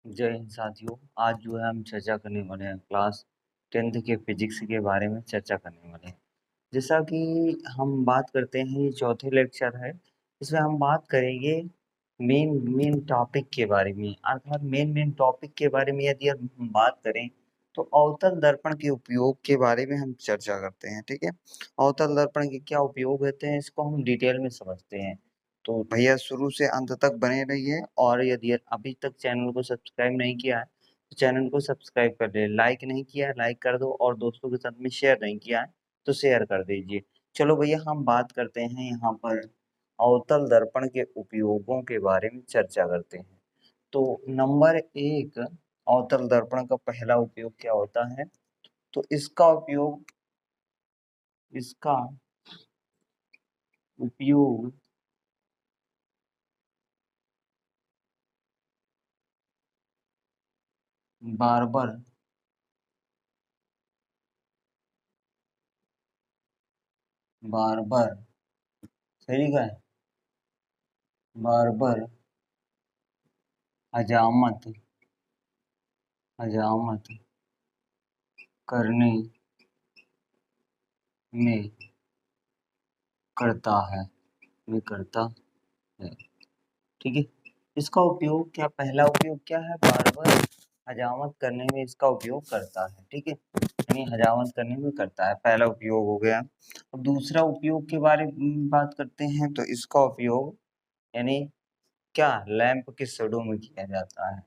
जय हिंद साथियों। आज जो है हम चर्चा करने वाले हैं क्लास 10th के फिजिक्स के बारे में चर्चा करने वाले हैं। जैसा कि हम बात करते हैं, ये चौथे लेक्चर है। इसमें हम बात करेंगे मेन मेन टॉपिक के बारे में, अर्थात मेन टॉपिक के बारे में यदि हम बात करें तो अवतल दर्पण के उपयोग के बारे में हम चर्चा करते हैं। ठीक है, अवतल दर्पण के क्या उपयोग होते हैं इसको हम डिटेल में समझते हैं। तो भैया शुरू से अंत तक बने रहिए, और यदि अभी तक चैनल को सब्सक्राइब नहीं किया है तो चैनल को सब्सक्राइब कर दे, लाइक नहीं किया है लाइक कर दो, और दोस्तों के साथ में शेयर नहीं किया है तो शेयर कर दीजिए। चलो भैया हम बात करते हैं यहाँ पर अवतल दर्पण के उपयोगों के बारे में चर्चा करते हैं। तो नंबर 1, अवतल दर्पण का पहला उपयोग क्या होता है? तो इसका उपयोग बार्बर बार्बर सही का है, बार्बर हजामत हजामत करने में करता है में करता है। ठीक है, इसका उपयोग क्या, पहला उपयोग क्या है? बार्बर हजामत करने में इसका उपयोग करता है। ठीक है, यानी हजामत करने में करता है, पहला उपयोग हो गया। अब दूसरा उपयोग के बारे में बात करते हैं। तो इसका उपयोग यानी क्या, लैंप के शेडो में किया जाता है।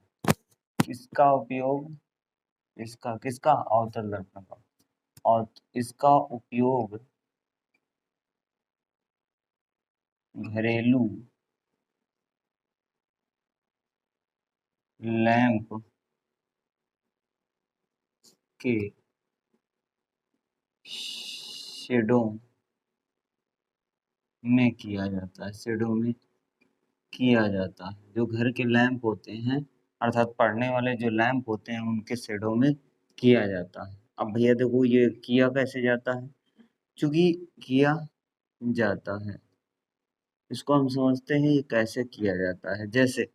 इसका उपयोग, इसका किसका, अवतल दर्पण का, और इसका उपयोग घरेलू लैंप के शेडो में किया जाता है, शेडो में किया जाता है। जो घर के लैंप होते हैं, अर्थात पढ़ने वाले जो लैंप होते हैं, उनके शेडो में किया जाता है। अब भैया देखो, ये किया कैसे जाता है? चूंकि किया जाता है, इसको हम समझते हैं ये कैसे किया जाता है। जैसे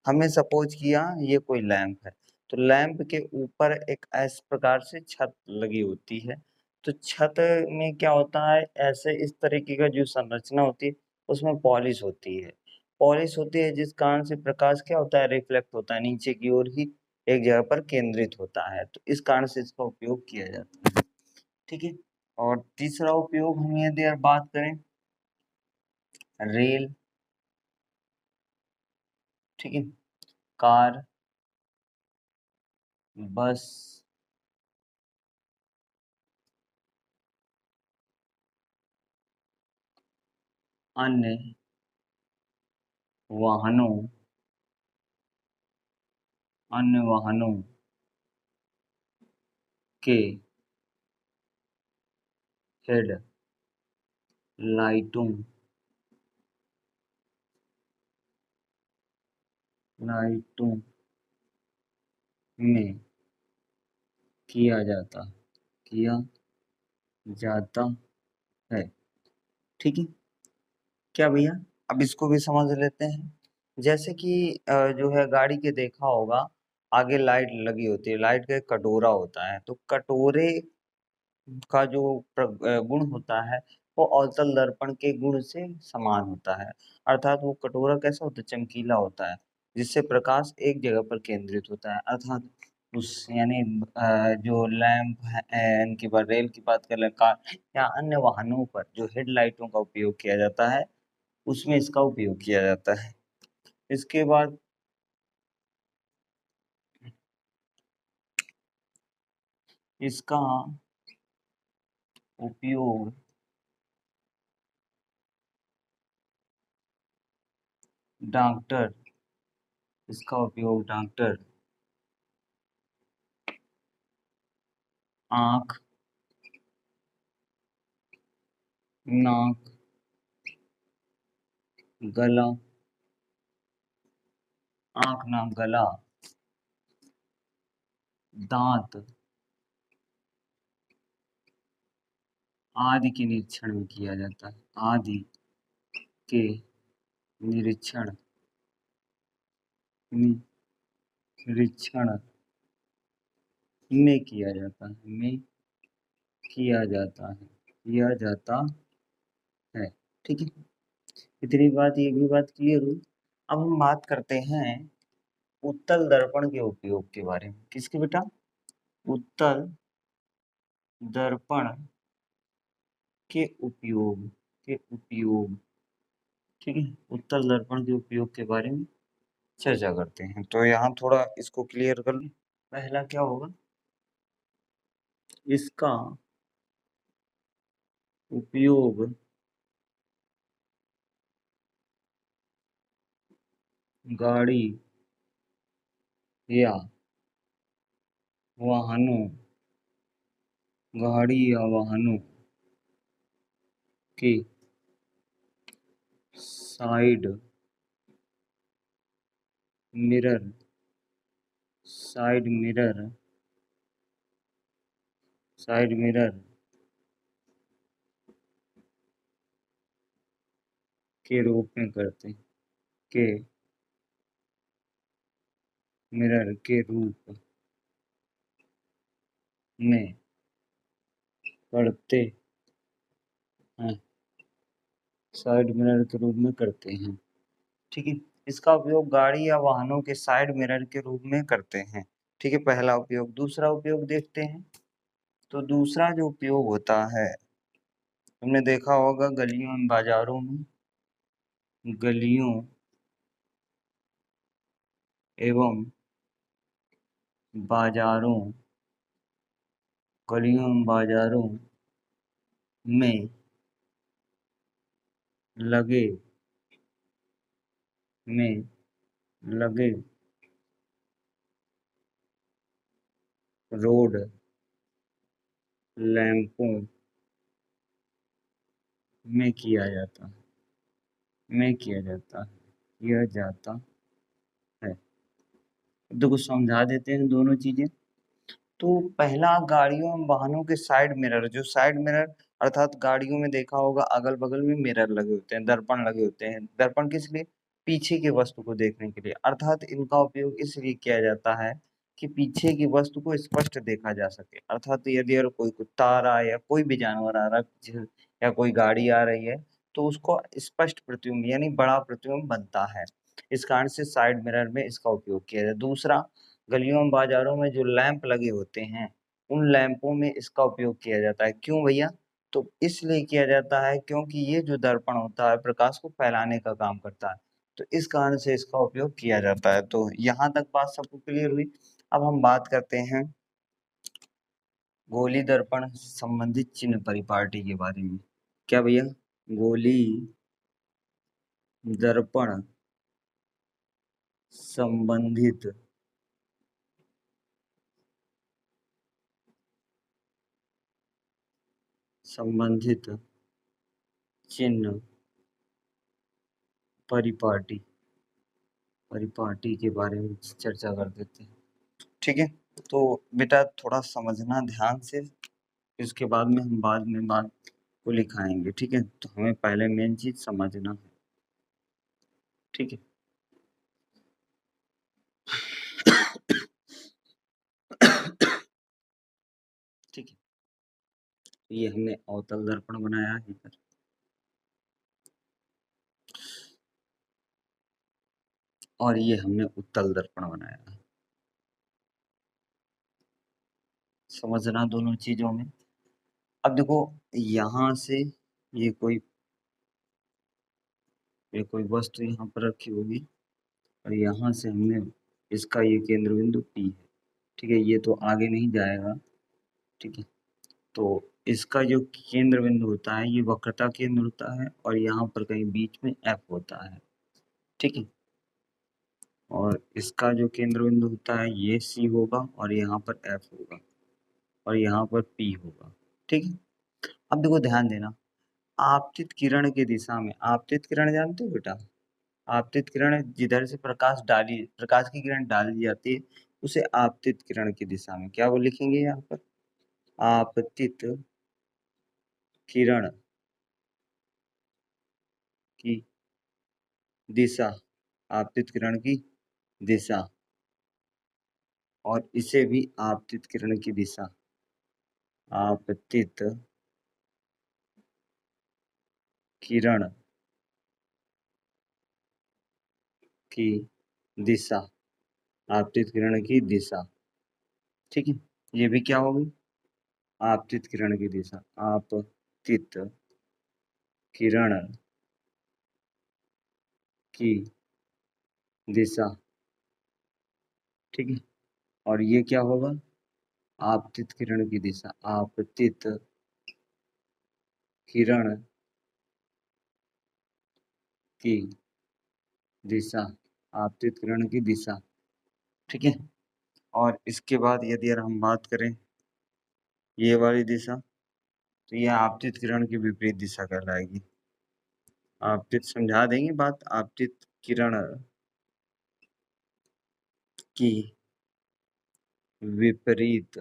हमें सपोज किया ये कोई लैंप है, तो लैंप के ऊपर एक इस प्रकार से छत लगी होती है। तो छत में क्या होता है, ऐसे इस तरीके का जो संरचना होती है उसमें पॉलिश होती है, जिस कारण से प्रकाश क्या होता है, रिफ्लेक्ट होता है नीचे की ओर ही एक जगह पर केंद्रित होता है। तो इस कारण से इसका उपयोग किया जाता है। ठीक है, और तीसरा उपयोग हम यदि बात करें, रेल, ठीक है, कार, बस, अन्य वाहनों अन्य वाहनों के हेड लाइटों लाइटों में किया जाता है। ठीक है, क्या भैया, अब इसको भी समझ लेते हैं। जैसे कि जो है गाड़ी के देखा होगा, आगे लाइट लगी होती है, लाइट का एक कटोरा होता है। तो कटोरे का जो गुण होता है वो अवतल दर्पण के गुण से समान होता है। अर्थात वो कटोरा कैसा होता है, चमकीला होता है, जिससे प्रकाश एक जगह पर केंद्रित होता है। अर्थात उस यानी जो लैंप है, इनकी बात, रेल की बात कर ले, कार या अन्य वाहनों पर जो हेडलाइटों का उपयोग किया जाता है, उसमें इसका उपयोग किया जाता है। इसके बाद इसका उपयोग डॉक्टर इसका उपयोग डॉक्टर आंख, नाक, गला, आंख नाक गला, दांत आदि के निरीक्षण में किया जाता है। आदि के निरीक्षण में निरीक्षण में किया जाता है, में किया जाता है, किया जाता है। ठीक है, इतनी बात, ये भी बात क्लियर हुई। अब हम बात करते हैं उत्तल दर्पण के उपयोग के बारे में। किसके बेटा? उत्तल दर्पण के उपयोग, के उपयोग। ठीक है, उत्तल दर्पण के उपयोग के बारे में चर्चा करते हैं। तो यहाँ थोड़ा इसको क्लियर कर लें। पहला क्या होगा? इसका उपयोग गाड़ी या वाहनों, गाड़ी या वाहनों के side mirror, side mirror, side mirror के रूप में करते हैं, के मिरर के रूप में करते हैं, साइड मिरर के रूप में करते हैं। ठीक है, इसका उपयोग गाड़ी या वाहनों के साइड मिरर के रूप में करते हैं। ठीक है, पहला उपयोग। दूसरा उपयोग देखते हैं। तो दूसरा जो उपयोग होता है, तुमने देखा होगा गलियों एवं बाजारों में, गलियों एवं बाजारों, गलियों एवं बाजारों में लगे, में लगे रोड लैंपों में किया जाता है, में किया जाता है, किया जाता है। देखो समझा देते हैं दोनों चीजें। तो पहला, गाड़ियों एवं वाहनों के साइड मिरर। जो साइड मिरर अर्थात गाड़ियों में देखा होगा अगल बगल में मिरर लगे होते हैं, दर्पण लगे होते हैं। दर्पण किस लिए? पीछे की वस्तु को देखने के लिए। अर्थात इनका उपयोग इसलिए किया जाता है कि पीछे की वस्तु को स्पष्ट देखा जा सके। अर्थात यदि अगर कोई कुत्ता आ रहा है या कोई भी जानवर आ रहा है या कोई गाड़ी आ रही है, तो उसको स्पष्ट प्रतिबिंब यानी बड़ा प्रतिबिंब बनता है। इस कारण से साइड मिरर में इसका उपयोग किया जाता है। दूसरा, गलियों बाजारों में जो लैंप लगे होते हैं, उन लैंपों में इसका उपयोग किया जाता है। क्यों भैया? तो इसलिए किया जाता है क्योंकि ये जो दर्पण होता है प्रकाश को फैलाने का काम करता है, तो इस कारण से इसका उपयोग किया जाता है। तो यहाँ तक बात सबको क्लियर हुई। अब हम बात करते हैं गोली दर्पण संबंधित चिन्ह परिपाटी के बारे में। क्या भैया? गोली दर्पण संबंधित संबंधित चिन्ह परिपाटी, परिपाटी के बारे में चर्चा कर देते हैं। ठीक है, तो बेटा थोड़ा समझना ध्यान से, इसके बाद में हम बाद में बात को लिखाएंगे। ठीक है, तो हमें पहले मेन चीज समझना है। ठीक है, ठीक है, तो ये हमने अवतल दर्पण बनाया है इधर, और ये हमने उत्तल दर्पण बनाया है। समझना दोनों चीजों में। अब देखो, यहाँ से ये कोई वस्तु यहाँ पर रखी होगी, और यहाँ से हमने इसका ये केंद्र बिंदु P है। ठीक है, ये तो आगे नहीं जाएगा। ठीक है, तो इसका जो केंद्र बिंदु होता है ये वक्रता केंद्र होता है, और यहाँ पर कहीं बीच में F होता है। ठीक है, और इसका जो केंद्र बिंदु होता है ये C होगा, और यहाँ पर F होगा, और यहाँ पर P होगा। ठीक है, अब देखो ध्यान देना, आपतित किरण की दिशा में, आपतित किरण जानते हो बेटा? आपतित किरण जिधर से प्रकाश की किरण डाली जाती है उसे आपतित किरण की दिशा में क्या वो लिखेंगे यहाँ पर? आपतित किरण की दिशा, आपतित किरण की दिशा। और इसे भी आपतित किरण की दिशा, आपतित किरण की दिशा, आपतित किरण की दिशा, ठीक है। ये भी क्या होगी, आपतित किरण की दिशा, आपतित किरण की दिशा, ठीक है। और ये क्या होगा, आपतित किरण की दिशा, आपतित किरण की दिशा, आपतित किरण की दिशा, ठीक है। और इसके बाद यदि अगर हम बात करें ये वाली दिशा, तो ये आपतित किरण की विपरीत दिशा कहलाएगी। आपतित, समझा देंगे बात, आपतित किरण की विपरीत,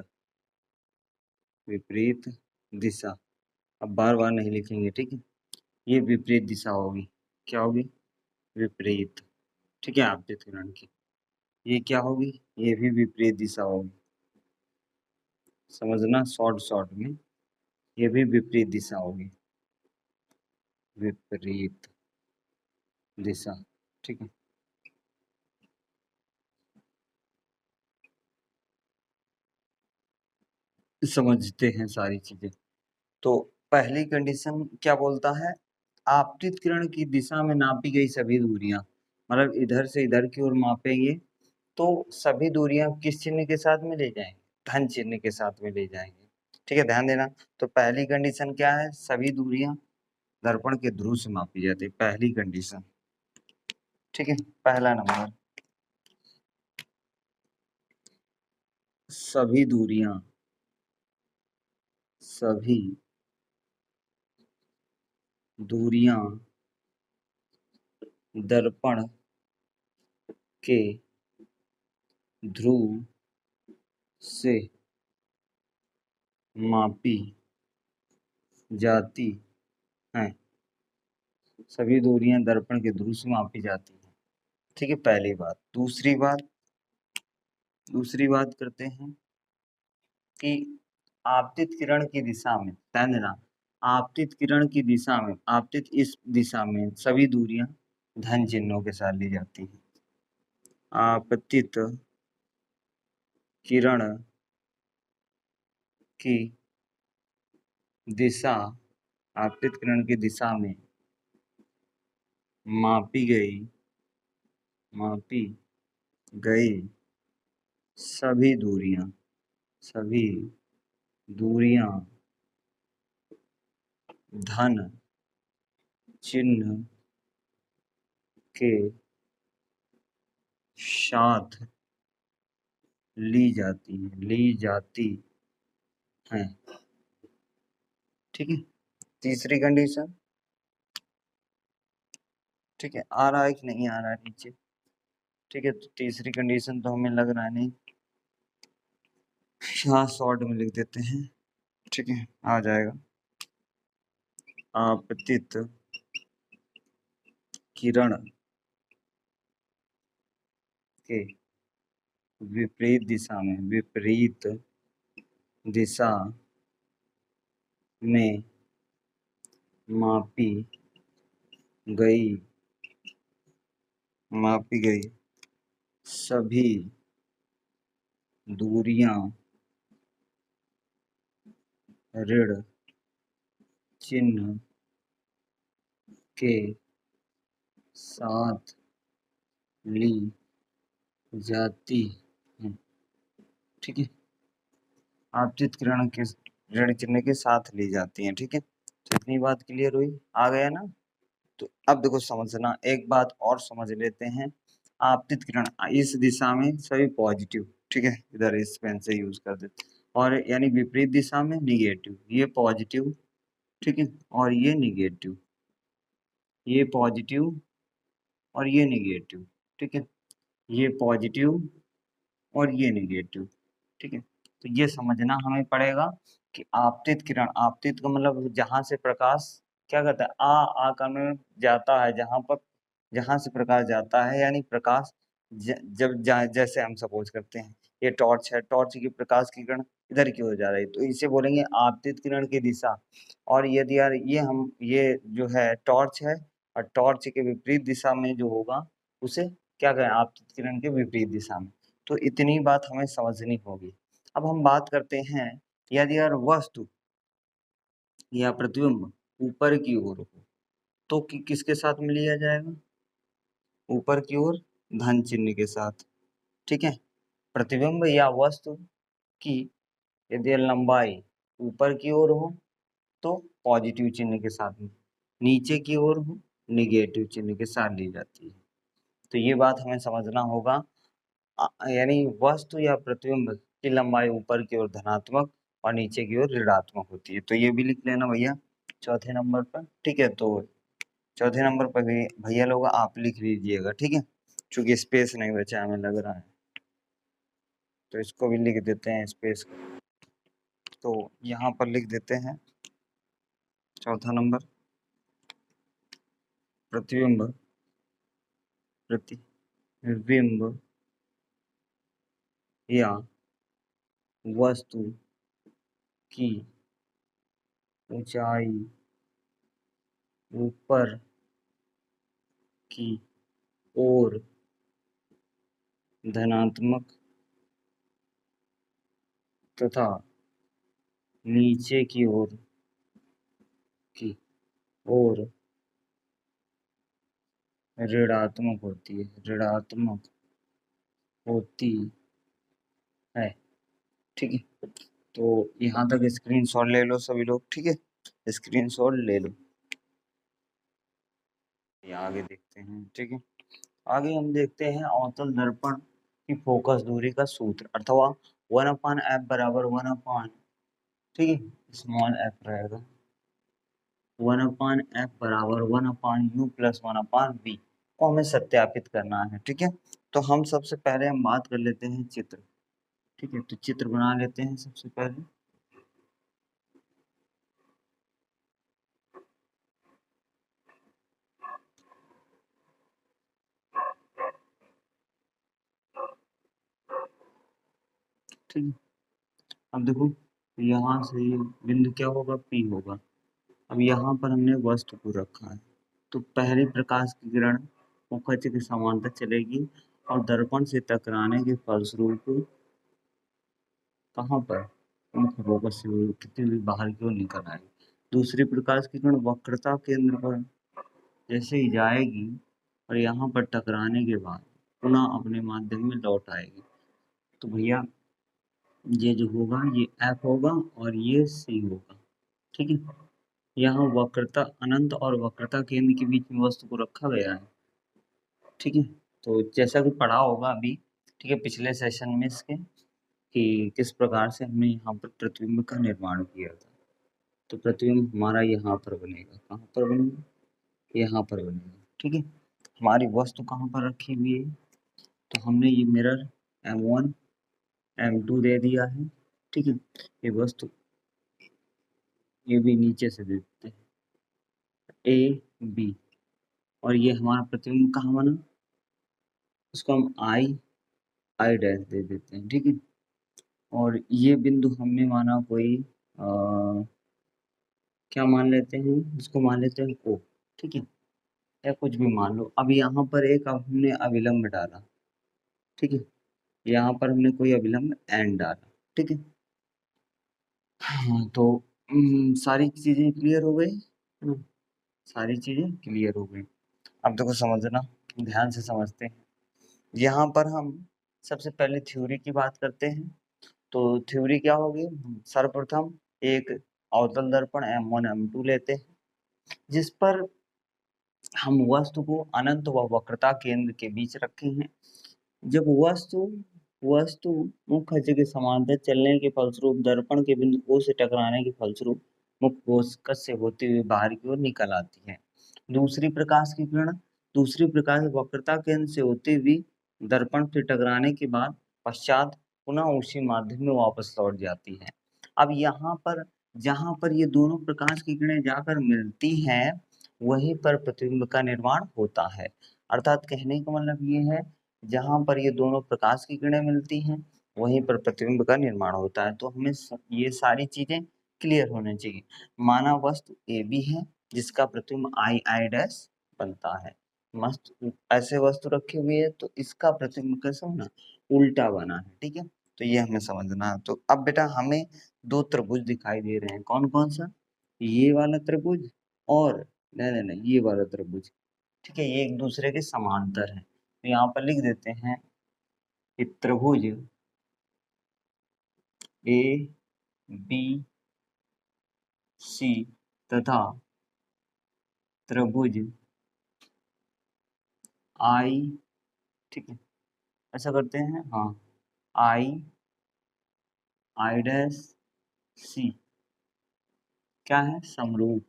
विपरीत दिशा, अब बार बार नहीं लिखेंगे, ठीक है। ये विपरीत दिशा होगी, क्या होगी, विपरीत, ठीक है, आपतित किरण की। ये क्या होगी, ये भी विपरीत दिशा होगी, समझना शॉर्ट शॉर्ट में, ये भी विपरीत दिशा होगी, विपरीत दिशा, ठीक है। समझते हैं सारी चीजें। तो पहली कंडीशन क्या बोलता है, आपतित किरण की दिशा में नापी गई सभी दूरियां, मतलब इधर से इधर की ओर मापेंगे तो सभी दूरियां किस चिन्ह के साथ में ले जाएंगे, धन चिन्ह के साथ में ले जाएंगे, ठीक है, ध्यान देना। तो पहली कंडीशन क्या है, सभी दूरियां दर्पण के ध्रुव से मापी जाती है, पहली कंडीशन, ठीक है। पहला नंबर, सभी दूरियां, सभी दूरियां दर्पण के ध्रुव से मापी जाती हैं, सभी दूरियां दर्पण के ध्रुव से मापी जाती हैं, ठीक है, पहली बात। दूसरी बात करते हैं कि आपतित किरण की दिशा में, ध्यान देना, आपतित किरण की दिशा में, आपतित इस दिशा में सभी दूरियां धन चिन्हों के साथ ली जाती हैं। आपतित किरण की दिशा, आपतित किरण की दिशा में मापी गई सभी दूरियां धन चिन्ह के साथ ली जाती हैं, ठीक है। तीसरी कंडीशन, ठीक है, आ रहा है कि नहीं आ रहा है नीचे, ठीक है। तो तीसरी कंडीशन तो हमें लग रहा है नहीं, यहाँ शॉर्ट में लिख देते हैं, ठीक है, आ जाएगा, आपतित किरण के विपरीत दिशा में मापी गई सभी दूरियां ऋण चिन्ह के साथ ली जाती हैं, ठीक है। आपतित किरण के ऋण चिन्ह के साथ ली जाती हैं, ठीक है। तो इतनी बात क्लियर हुई, आ गया ना। तो अब देखो समझना, एक बात और समझ लेते हैं, आपतित किरण इस दिशा में सभी पॉजिटिव, ठीक है, इधर इस पेन से यूज कर देते, और यानी विपरीत दिशा में निगेटिव, ये पॉजिटिव, ठीक है, और ये निगेटिव, ये पॉजिटिव और ये निगेटिव, ठीक है, ये पॉजिटिव और ये निगेटिव, ठीक है। तो ये समझना हमें पड़ेगा कि आपतित किरण, आपतित का मतलब जहां से प्रकाश क्या करता है, आकर में जाता है, जहां से प्रकाश जाता है, यानी प्रकाश जैसे हम सपोज करते हैं ये टॉर्च है, टॉर्च की प्रकाश की किरण इधर की ओर जा रही है, तो इसे बोलेंगे आपतित किरण की दिशा। और यदि यार ये जो है टॉर्च है, और टॉर्च के विपरीत दिशा में जो होगा उसे क्या कहें, आपतित किरण के विपरीत दिशा में। तो इतनी बात हमें समझनी होगी। अब हम बात करते हैं, यदि यार वस्तु या प्रतिबिंब ऊपर की ओर हो तो किसके साथ में लिया जाएगा, ऊपर की ओर धन चिन्ह के साथ। ठीक है, प्रतिबिंब या वस्तु की यदि लंबाई ऊपर की ओर हो तो पॉजिटिव चिन्ह के साथ में, नीचे की ओर हो निगेटिव चिन्ह के साथ ली जाती है। तो ये बात हमें समझना होगा। यानी वस्तु या प्रतिबिंब की लंबाई ऊपर की ओर धनात्मक और नीचे की ओर ऋणात्मक होती है। तो ये भी लिख लेना भैया चौथे नंबर पर। ठीक है, तो चौथे नंबर पर भी भैया लोग आप लिख लीजिएगा। ठीक है, क्योंकि स्पेस नहीं बचा हमें लग रहा है, तो इसको भी लिख देते हैं स्पेस। तो यहाँ पर लिख देते हैं चौथा नंबर, प्रतिबिंब प्रतिबिंब या वस्तु की ऊंचाई ऊपर की ओर धनात्मक तथा नीचे की ओर ऋणात्मक होती है, ऋणात्मक होती है। ठीक है, तो यहाँ तक स्क्रीनशॉट ले लो सभी लोग। ठीक है, स्क्रीनशॉट ले लो। आगे देखते हैं। ठीक है, आगे हम देखते हैं अवतल दर्पण की फोकस दूरी का सूत्र, अथवा 1/f बराबर 1/, ठीक है, स्मॉल f रहेगा, 1/f बराबर 1/u प्लस 1/v को हमें सत्यापित करना है। ठीक है, तो हम सबसे पहले हम बात कर लेते हैं चित्र। ठीक है, तो चित्र बना लेते हैं सबसे पहले। ठीक है, अब देखो यहाँ से ये बिंदु क्या होगा, P होगा। अब यहाँ पर हमने वस्तु को रखा है, तो पहली प्रकाश की किरण मुखच्छ के समांतर चलेगी और दर्पण से टकराने के फलस्वरूप कहाँ पर, मुख्य फोकस से कितनी भी बाहर की ओर निकल आएगी। दूसरी प्रकाश की किरण वक्रता केंद्र पर जैसे ही जाएगी और यहाँ पर टकराने के बाद पुनः अपने माध्यम में लौट आएगी। तो भैया ये जो होगा ये F होगा और ये C होगा। ठीक है, यहाँ वक्रता अनंत और वक्रता केंद्र के बीच में वस्तु को रखा गया है। ठीक है, तो जैसा कि पढ़ा होगा अभी, ठीक है, पिछले सेशन में इसके कि किस प्रकार से हमने यहाँ पर प्रतिबिंब का निर्माण किया था। तो प्रतिबिंब हमारा यहाँ पर बनेगा, कहाँ पर बनेगा, यहाँ पर बनेगा। ठीक है, हमारी वस्तु कहाँ पर रखी हुई है, तो हमने ये मिरर M1 M2 दे दिया है। ठीक है, ये वस्तु ये भी नीचे से दे देते हैं AB, और ये हमारा प्रतिबिंब कहाँ बना, उसको हम I डैश दे देते हैं। ठीक है, और ये बिंदु हमने माना कोई क्या मान लेते हैं, इसको मान लेते हैं O। ठीक है, या कुछ भी मान लो। अब यहाँ पर एक हमने अविलंब डाला। ठीक है, यहाँ पर हमने कोई अविलंब N डाला। ठीक है, हाँ, तो सारी चीजें क्लियर हो गई है ना, सारी चीजें क्लियर हो गई। अब देखो समझना, ध्यान से समझते हैं। यहाँ पर हम सबसे पहले थ्योरी की बात करते हैं। तो थ्योरी क्या होगी, सर्वप्रथम एक अवतल दर्पण M1 M2 लेते हैं, जिस पर हम वस्तु को अनंत व वक्रता केंद्र के बीच रखे हैं। जब वस्तु वस्तु मुख्य अक्ष के समांतर चलने के फलस्वरूप दर्पण के बिंदु O से टकराने के फलस्वरूप मुख्य फोकस से होते हुए बाहर की ओर निकल आती है। दूसरी प्रकाश वक्रता केंद्र से होते हुए दर्पण से टकराने के बाद पश्चात पुनः उसी माध्यम में वापस लौट जाती है। अब यहाँ पर जहाँ पर ये दोनों प्रकाश की किरणें जाकर मिलती हैं, वहीं पर प्रतिबिंब का निर्माण होता है। अर्थात कहने का मतलब ये है जहाँ पर ये दोनों प्रकाश की किरणें मिलती हैं वहीं पर प्रतिबिंब का निर्माण होता है। तो हमें ये सारी चीजें क्लियर होनी चाहिए। माना वस्तु ए बी है जिसका प्रतिबिंब आई आई डैश बनता है। मस्त ऐसे वस्तु रखी हुई है तो इसका प्रतिबिंब कैसे होना, उल्टा बना है। ठीक है, तो ये हमें समझना है। तो अब बेटा हमें दो त्रिभुज दिखाई दे रहे हैं, कौन कौन सा, ये वाला त्रिभुज और नहीं नहीं नहीं ये वाला त्रिभुज। ठीक है, ये एक दूसरे के समांतर है। तो यहाँ पर लिख देते हैं कि त्रिभुज ए बी सी तथा त्रिभुज आई, ठीक है ऐसा करते हैं, हाँ आई आई डैश सी क्या है, समरूप,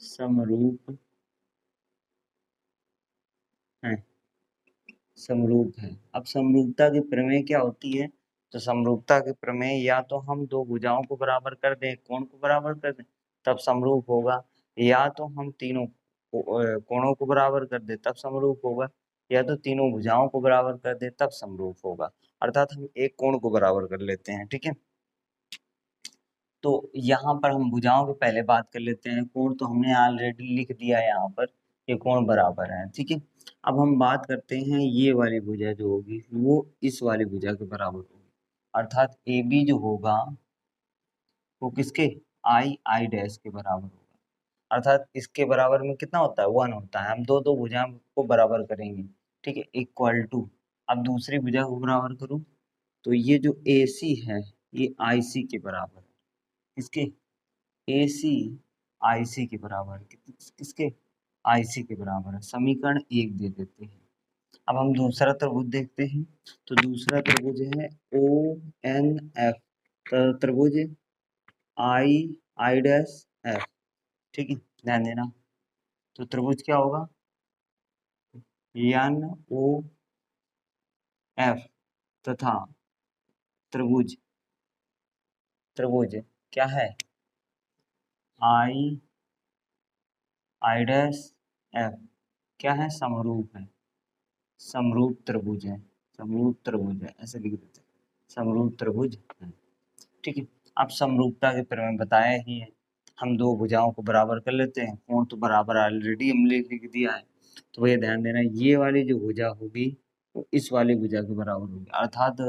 समरूप है, समरूप है। अब समरूपता की प्रमेय क्या होती है, तो समरूपता की प्रमेय या तो हम दो भुजाओं को बराबर कर दें, कोण को बराबर कर दें तब समरूप होगा, या तो हम तीनों कोणों को बराबर कर दें तब समरूप होगा, या तो तीनों भुजाओं को बराबर कर दें तब समरूप होगा। अर्थात हम एक कोण को बराबर कर लेते हैं। ठीक है, तो यहाँ पर हम भुजाओं की पहले बात कर लेते हैं। कोण तो हमने ऑलरेडी लिख दिया है यहाँ पर, ये कोण बराबर है। ठीक है, अब हम बात करते हैं ये वाली भुजा जो होगी वो इस वाली भुजा के बराबर होगी। अर्थात ए बी जो होगा वो किसके, आई आई डैश के बराबर होगा। अर्थात इसके बराबर में कितना होता है, 1 होता है। हम दो दो भुजा को बराबर करेंगे। ठीक है, इक्वल टू, अब दूसरी भुजा को बराबर करूँ तो ये जो ए सी है ये आई सी के बराबर है। इसके ए सी आई सी के बराबर है। किसके, आई सी के बराबर है। समीकरण 1 दे देते हैं। अब हम दूसरा त्रिभुज देखते हैं। तो दूसरा त्रिभुज है ओ एन एफ, त्रिभुज आई आई डैश एफ। ठीक है, ध्यान देना। तो त्रिभुज क्या होगा, एन ओ एफ तथा त्रिभुज, त्रिभुज क्या है, आई आई डैश एफ क्या है, समरूप है, समरूप त्रिभुज है, समरूप त्रिभुज है ऐसे लिख देते हैं, समरूप त्रिभुज है। ठीक है, अब समरूपता के प्रमेय बताया ही है। हम दो भुजाओं को बराबर कर लेते हैं, कोण तो बराबर ऑलरेडी हमने लिख दिया है। तो भैया ध्यान देना, ये वाली जो भुजा होगी वो इस वाली भुजा के बराबर होगी। अर्थात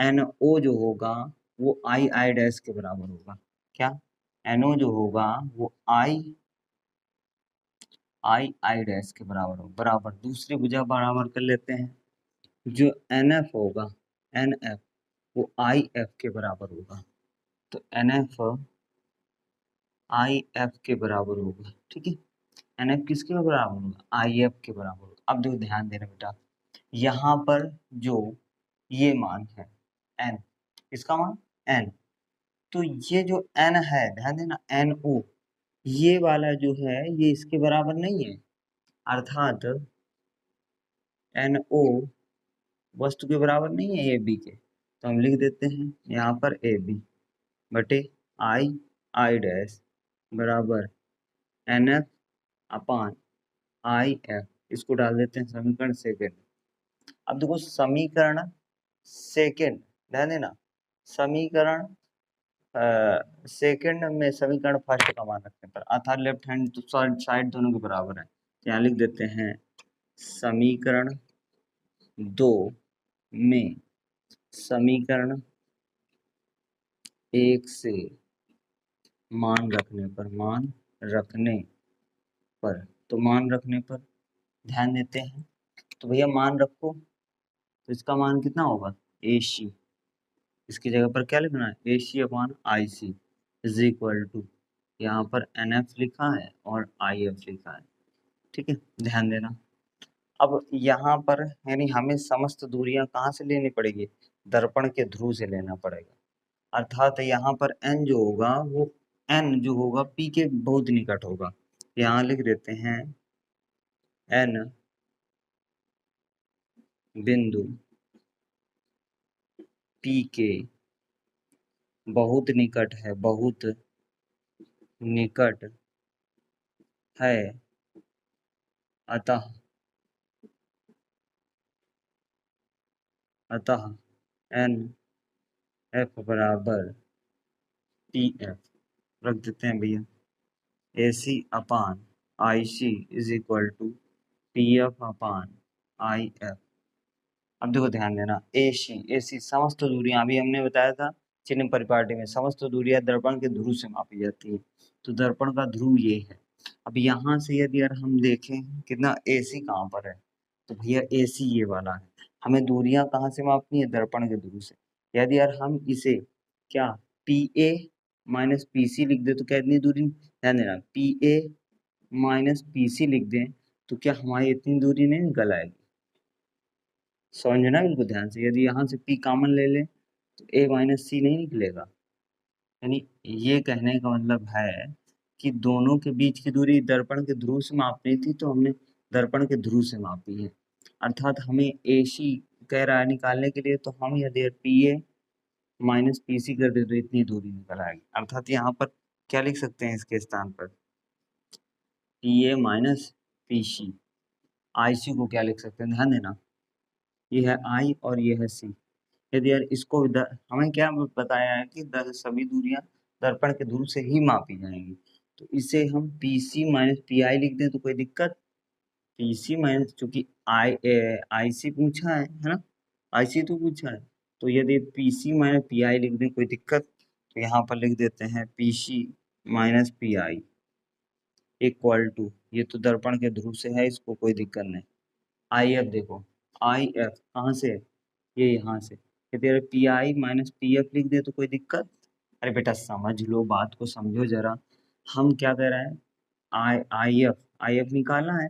एन ओ जो होगा वो आई आई डैश के बराबर होगा। क्या, एन ओ जो होगा वो आई आई आई डैश के बराबर होगा। बराबर दूसरी भुजा बराबर कर लेते हैं। जो एन एफ होगा, एन एफ वो आई एफ के बराबर होगा। तो एन एफ आई एफ के बराबर होगा। ठीक है, एन एफ किसके बराबर होगा, आई एफ के बराबर होगा। अब देखो ध्यान देना बेटा, यहाँ पर जो ये मान है एन, इसका मान एन, तो ये जो एन है ध्यान देना, एन ओ ये वाला जो है ये इसके बराबर नहीं है। अर्थात एन ओ वस्तु के बराबर नहीं है ए बी के। तो हम लिख देते हैं यहाँ पर ए बी बटे आई आई डैश बराबर N F upon I F. इसको डाल देते हैं समीकरण सेकेंड। अब देखो समीकरण सेकेंड, ध्यान देना, समीकरण सेकेंड में समीकरण फर्स्ट का मान रखने पर अर्थात लेफ्ट हैंड तो साइड दोनों के बराबर है। तो यहाँ लिख देते हैं समीकरण 2 में समीकरण 1 से मान रखने पर, मान रखने पर, तो मान रखने पर ध्यान देते हैं। तो भैया मान रखो तो इसका मान कितना होगा, ए सी, इसकी जगह पर क्या लिखना है, A C upon I C is equal to, यहाँ पर एन एफ लिखा है और आई एफ लिखा है। ठीक है, ध्यान देना। अब यहाँ पर यानी हमें समस्त दूरियां कहाँ से लेनी पड़ेगी, दर्पण के ध्रुव से लेना पड़ेगा। अर्थात यहाँ पर n जो होगा वो n जो होगा p के बहुत निकट होगा। यहाँ लिख देते हैं n बिंदु p के बहुत निकट है, बहुत निकट है, अतः अतः एन एफ बराबर टी एफ रख देते हैं भैया। A C upon I C is equal to T F upon I F. अब देखो ध्यान देना, ए सी समस्त दूरियां, अभी हमने बताया था चिन्ह परिपाटी में समस्त दूरियां दर्पण के ध्रुव से मापी जाती है, तो दर्पण का ध्रुव ये है। अब यहाँ से यदि यार हम देखें कितना ए सी कहाँ पर है, तो भैया ए सी ये वाला है। हमें दूरियां कहाँ से मापनी है, दर्पण के ध्रुव से। यदि यार हम इसे क्या P A minus P C लिख दे तो क्या इतनी दूरी, ध्यान देना, P A minus P C लिख दें तो क्या हमारी इतनी दूरी नहीं निकल आएगी। समझना बिल्कुल ध्यान से, यदि यहाँ से P कॉमन ले लें तो A माइनस सी नहीं निकलेगा। यानी ये कहने का मतलब है कि दोनों के बीच की दूरी दर्पण के ध्रुव से मापनी थी, तो हमने दर्पण के ध्रुव से मापी है। अर्थात हमें AC कह रहा है निकालने के लिए, तो हम यदि PA माइनस PC कर दे तो इतनी दूरी निकल आएगी। अर्थात यहाँ पर क्या लिख सकते हैं इसके स्थान पर, PA माइनस PC। IC को क्या लिख सकते हैं, ध्यान देना, ये है I और ये है C। यदि यार इसको हमें क्या बताया है कि सभी दूरियां दर्पण के ध्रुव से ही मापी जाएंगी, तो इसे हम PC माइनस पी आई लिख दें तो कोई दिक्कत। PC माइनस, चूंकि आई सी पूछा है ना, आई सी तो पूछा है, तो यदि PC माइनस पी आई लिख दें कोई दिक्कत, तो यहाँ पर लिख देते हैं PC minus P I equal to, ये तो दर्पण के ध्रुव से है, इसको कोई दिक्कत नहीं। आई एफ देखो, आई एफ कहाँ से है, ये यहाँ से, यदि P I minus P F लिख दे तो कोई दिक्कत। अरे बेटा समझ लो, बात को समझो जरा, हम क्या कर रहे हैं, आई एफ निकालना है,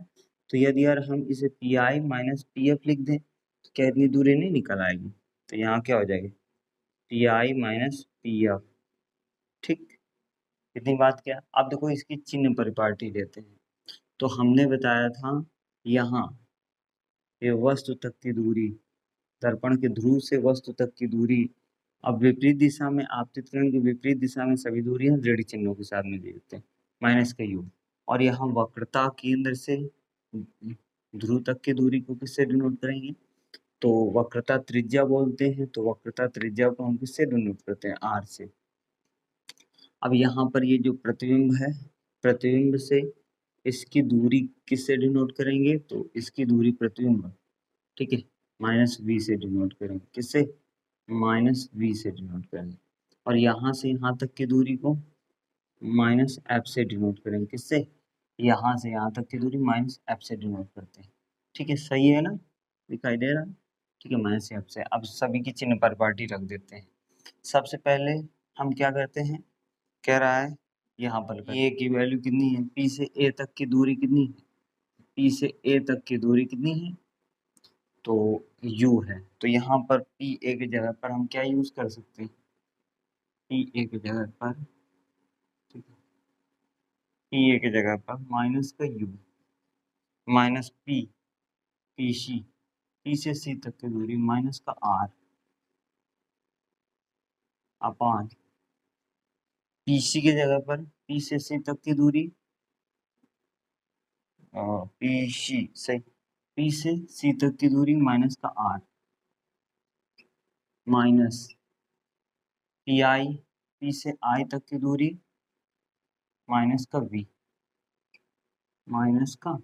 तो यदि यार हम इसे P I minus P F लिख दें तो क्या इतनी दूरी नहीं निकल आएगी, तो यहाँ क्या हो जाएगी, P I minus P F. ठीक, इतनी बात क्या। अब देखो इसकी चिन्ह परिपाटी लेते हैं, तो हमने बताया था यहाँ ये वस्तु तक की दूरी, दर्पण के ध्रुव से वस्तु तक की दूरी। अब विपरीत दिशा में, आपतित किरण की विपरीत दिशा में सभी दूरियां ऋण चिन्हों के साथ में दे देते हैं, माइनस का योग। और यहाँ वक्रता केंद्र से ध्रुव तक की दूरी को किससे डिनोट करेंगे, तो वक्रता त्रिज्या बोलते हैं, तो वक्रता त्रिज्या को हम किससे डिनोट करते हैं, आर से। अब यहाँ पर ये जो प्रतिबिंब है, प्रतिबिंब से इसकी दूरी किससे डिनोट करेंगे, तो इसकी दूरी प्रतिबिंब, ठीक है, माइनस वी से डिनोट करेंगे, किससे, माइनस वी से डिनोट करेंगे। और यहाँ से यहाँ तक की दूरी को माइनस एफ से डिनोट करेंगे, किससे, यहाँ से यहाँ तक की दूरी माइनस एफ से डिनोट करते हैं। ठीक है, सही है ना, दिखाई दे रहा है, ठीक है, माइनस एफ से। अब सभी की चिन्ह परिपाटी रख देते हैं। सबसे पहले हम क्या करते हैं, कह रहा है यहाँ पर ए की वैल्यू कितनी है, पी से ए तक की दूरी कितनी है, पी से ए तक की दूरी कितनी है, तो u है। तो यहाँ पर पी ए की जगह पर हम क्या यूज कर सकते हैं, पी ए की जगह पर, ठीक है, पी ए की जगह पर माइनस का u minus P, P C, P से सी तक की दूरी माइनस का r अपान पी सी की जगह पर पी से सी तक की दूरी, पी सी सही, पी से सी तक की दूरी माइनस का r माइनस पी आई, पी से आई तक की दूरी माइनस का v, माइनस का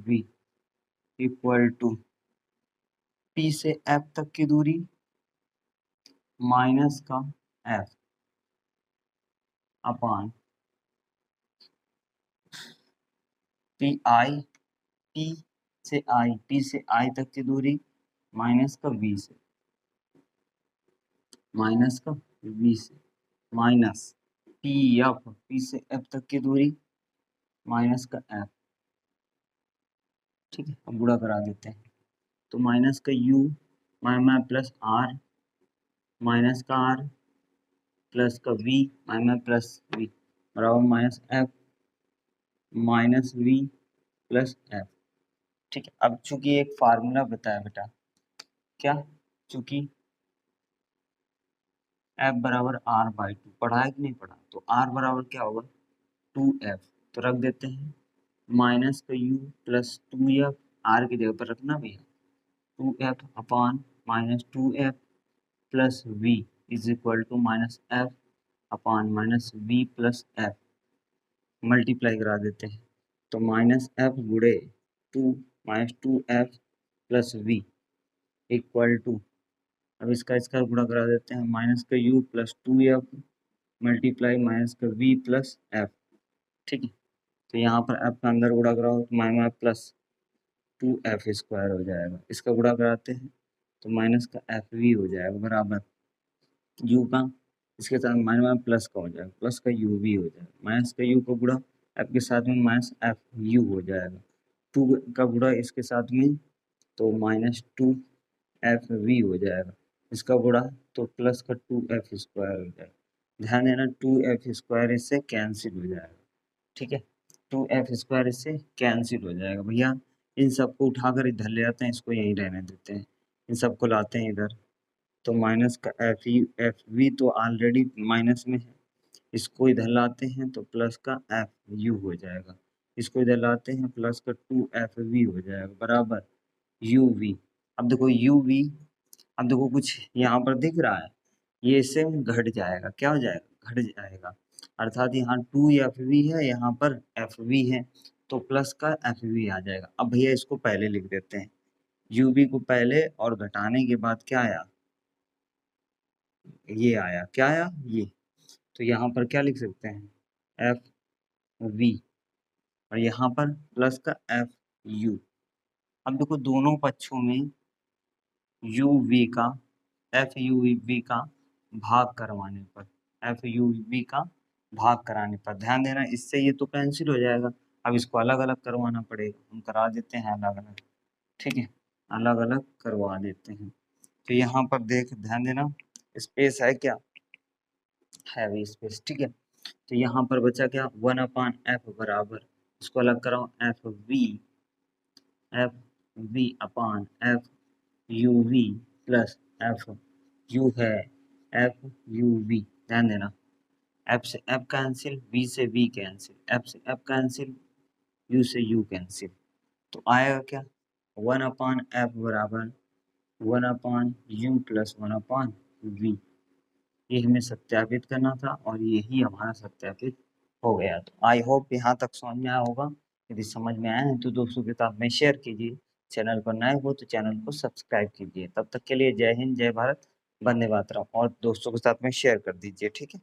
v इक्वल टू पी से एफ तक की दूरी माइनस का F upon P I, P से आई, पी से आई तक की दूरी माइनस का वी से, माइनस का वी से, माइनस पी एफ, पी से एफ तक की दूरी माइनस का एफ। ठीक है, अब गुणा करा देते हैं, तो माइनस का U minus plus R, minus का आर प्लस का वी माइनस प्लस वी बराबर minus F minus V plus F. ठीक है, अब चूंकि एक फार्मूला बताया बेटा, क्या, चूंकि एफ बराबर आर बाई टू, पढ़ा है कि नहीं पढ़ा, तो आर बराबर क्या होगा, टू एफ, तो रख देते हैं माइनस का U plus two F, R की जगह पर रखना भैया, two F upon minus 2f plus v is equal to minus f upon minus v plus f multiply करा देते हैं तो माइनस f गुड़े 2 minus 2f plus v equal to, अब इसका गुणा करा देते हैं, माइनस का u plus 2f multiply minus का v प्लस f। ठीक है, तो यहाँ पर f का अंदर गुणा कराओ तो माइनस प्लस 2f स्क्वायर हो जाएगा, इसका गुणा कराते हैं तो माइनस का fv हो जाएगा बराबर u का, इसके साथ माइनस प्लस का हो जाएगा, प्लस का uv हो जाएगा, माइनस का u का गुणा f के साथ में माइनस fu हो जाएगा, 2 का गुणा इसके साथ में तो माइनस 2fv हो जाएगा, इसका गुणा तो प्लस का 2f स्क्वायर हो जाएगा। ध्यान देना 2f स्क्वायर इससे कैंसिल हो जाएगा। ठीक है, 2f स्क्वायर इससे कैंसिल हो जाएगा। भैया इन सबको उठाकर इधर ले आते हैं, इसको यहीं रहने देते हैं, इन सबको लाते हैं इधर, तो माइनस का एफ वी तो ऑलरेडी माइनस में है, इसको इधर लाते हैं तो प्लस का एफ यू हो जाएगा, इसको इधर लाते हैं प्लस का 2fv हो जाएगा बराबर यू वी। अब देखो यू वी, अब देखो कुछ यहाँ पर दिख रहा है, ये इससे घट जाएगा, क्या हो जाएगा, घट जाएगा, अर्थात यहाँ 2fv है, यहाँ पर fv है, तो प्लस का fv आ जाएगा। अब भैया इसको पहले लिख देते हैं, uv को पहले और घटाने के बाद क्या आया, ये आया, क्या आया ये, तो यहाँ पर क्या लिख सकते हैं एफ वी और यहाँ पर प्लस का एफ यू। अब देखो दोनों पक्षों में यू वी का एफ यू वी का भाग करवाने पर, एफ यू वी का भाग कराने पर, ध्यान देना इससे ये तो कैंसिल हो जाएगा, अब इसको अलग अलग करवाना पड़ेगा, हम करा देते हैं अलग अलग। ठीक है, अलग अलग करवा देते हैं, तो यहाँ पर देख ध्यान देना स्पेस है क्या, है भी स्पेस। ठीक है, तो यहाँ पर बचा क्या 1/f बराबर, इसको अलग कराओ F V upon F U V plus F U है एफ यू वी। ध्यान देना एफ से एफ कैंसिल, वी से वी कैंसिल, एफ से एफ कैंसिल, यू से यू कैंसिल, तो आएगा क्या 1/f बराबर 1/u प्लस 1/v। ये हमें सत्यापित करना था और यही हमारा सत्यापित हो गया। तो आई होप यहाँ तक समझ में आया होगा, यदि समझ में आया है तो दोस्तों के साथ में शेयर कीजिए, चैनल पर नए हो तो चैनल को सब्सक्राइब कीजिए। तब तक के लिए जय हिंद, जय भारत, वंदे मातरम, और दोस्तों के साथ में शेयर कर दीजिए। ठीक है।